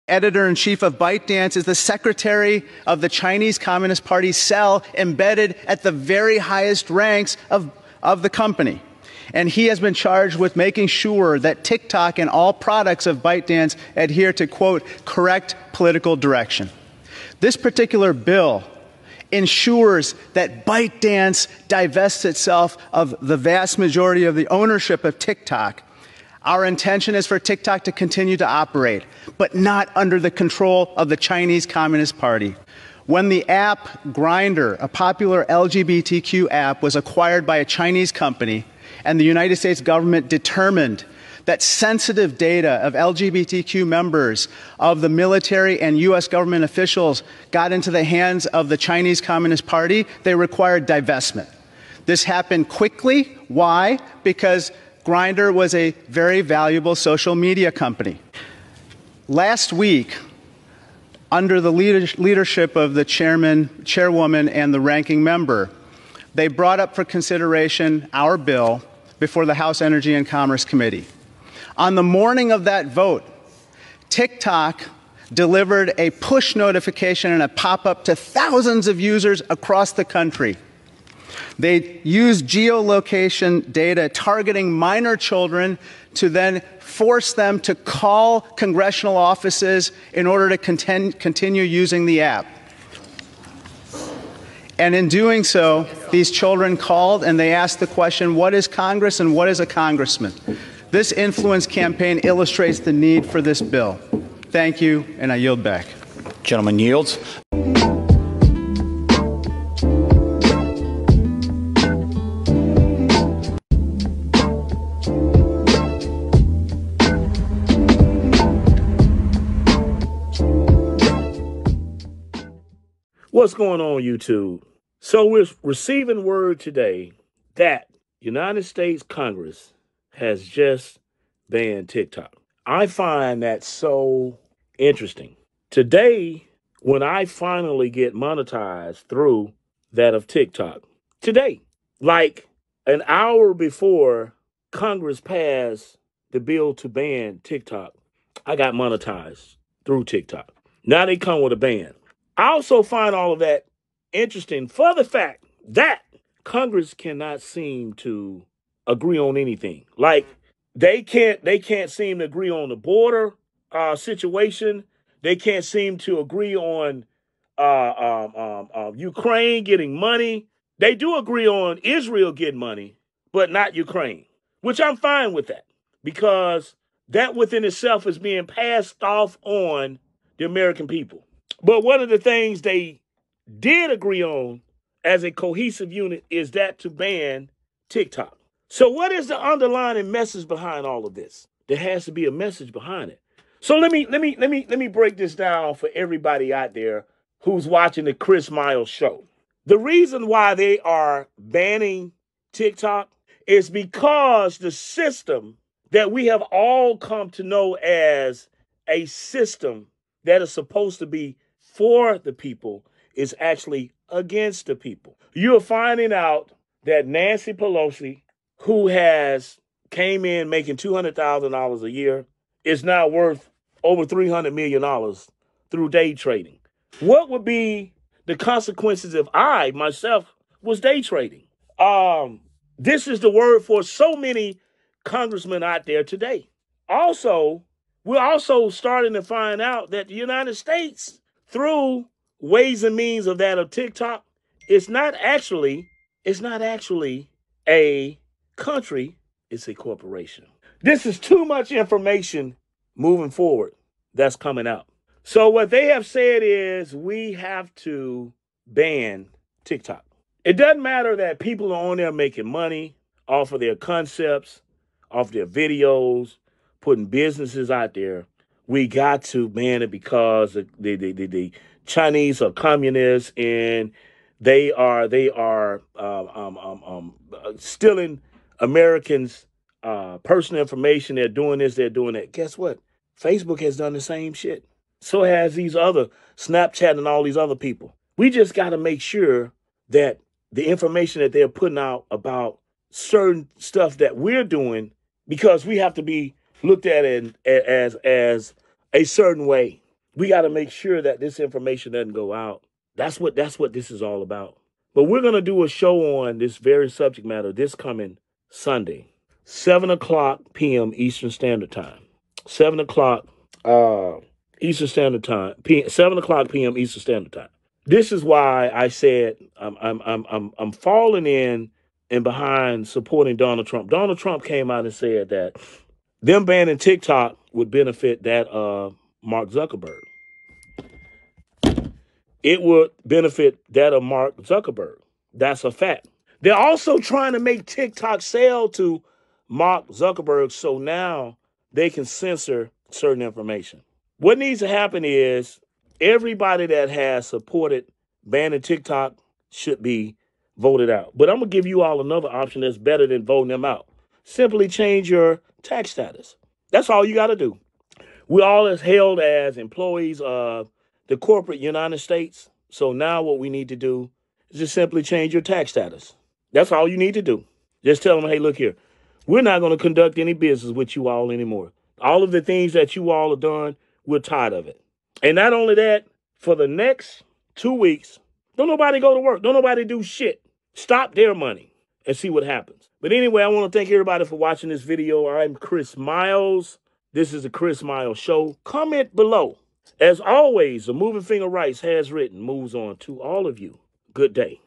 Editor-in-chief of ByteDance is the secretary of the Chinese Communist Party's cell, embedded at the very highest ranks of the company. And he has been charged with making sure that TikTok and all products of ByteDance adhere to, quote, correct political direction. This particular bill ensures that ByteDance divests itself of the vast majority of the ownership of TikTok. Our intention is for TikTok to continue to operate, but not under the control of the Chinese Communist Party. When the app Grindr, a popular LGBTQ app, was acquired by a Chinese company, and the United States government determined that sensitive data of LGBTQ members of the military and U.S. government officials got into the hands of the Chinese Communist Party, they required divestment. This happened quickly. Why? Because Grindr was a very valuable social media company. Last week, under the leadership of the chairwoman, and the ranking member, they brought up for consideration our bill before the House Energy and Commerce Committee. On the morning of that vote, TikTok delivered a push notification and a pop-up to thousands of users across the country. They used geolocation data targeting minor children to then force them to call congressional offices in order to continue using the app. And in doing so, these children called and they asked the question, what is Congress and what is a congressman? This influence campaign illustrates the need for this bill. Thank you, and I yield back. Gentleman yields. What's going on, YouTube? So we're receiving word today that United States Congress has just banned TikTok. I find that so interesting. Today, when I finally get monetized through that of TikTok, today, like an hour before Congress passed the bill to ban TikTok, I got monetized through TikTok. Now they come with a ban. I also find all of that interesting for the fact that Congress cannot seem to agree on anything. Like they can't seem to agree on the border situation. They can't seem to agree on Ukraine getting money. They do agree on Israel getting money, but not Ukraine, which I'm fine with that because that within itself is being passed off on the American people. But one of the things they did agree on as a cohesive unit is that to ban TikTok. So what is the underlying message behind all of this? There has to be a message behind it. So let me break this down for everybody out there who's watching the Chris Miles show. The reason why they are banning TikTok is because the system that we have all come to know as a system that is supposed to be for the people is actually against the people. You're finding out that Nancy Pelosi, who has came in making $200,000 a year, is now worth over $300 million through day trading. What would be the consequences if I, myself, was day trading? This is the word for so many congressmen out there today. Also, we're also starting to find out that the United States, through ways and means of that of TikTok, it's not actually a country, it's a corporation. This is too much information moving forward that's coming out. So what they have said is we have to ban TikTok. It doesn't matter that people are on there making money off of their concepts, off their videos, putting businesses out there. We got to ban it because the Chinese are communists and they are stealing Americans' personal information. They're doing this, they're doing that. Guess what? Facebook has done the same shit. So has these other Snapchat and all these other people. We just got to make sure that the information that they're putting out about certain stuff that we're doing, because we have to be looked at as a certain way. We got to make sure that this information doesn't go out. That's what this is all about. But we're going to do a show on this very subject matter this coming Sunday, 7 o'clock p.m. Eastern Standard Time. 7 o'clock Eastern Standard Time. 7 o'clock p.m. Eastern Standard Time. This is why I said I'm falling in and behind supporting Donald Trump. Donald Trump came out and said that them banning TikTok would benefit that Mark Zuckerberg. It would benefit that of Mark Zuckerberg. That's a fact. They're also trying to make TikTok sell to Mark Zuckerberg so now they can censor certain information. What needs to happen is everybody that has supported banning TikTok should be voted out. But I'm going to give you all another option that's better than voting them out. Simply change your tax status. That's all you got to do. We're all held as employees of the corporate United States. So now what we need to do is just simply change your tax status. That's all you need to do. Just tell them, hey, look here, we're not going to conduct any business with you all anymore. All of the things that you all have done, we're tired of it. And not only that, for the next 2 weeks, don't nobody go to work. Don't nobody do shit. Stop their money and see what happens. But anyway, I want to thank everybody for watching this video. I'm Chris Miles. This is the Chris Miles Show. Comment below. As always, the Moving Finger Rights has written, moves on to all of you. Good day.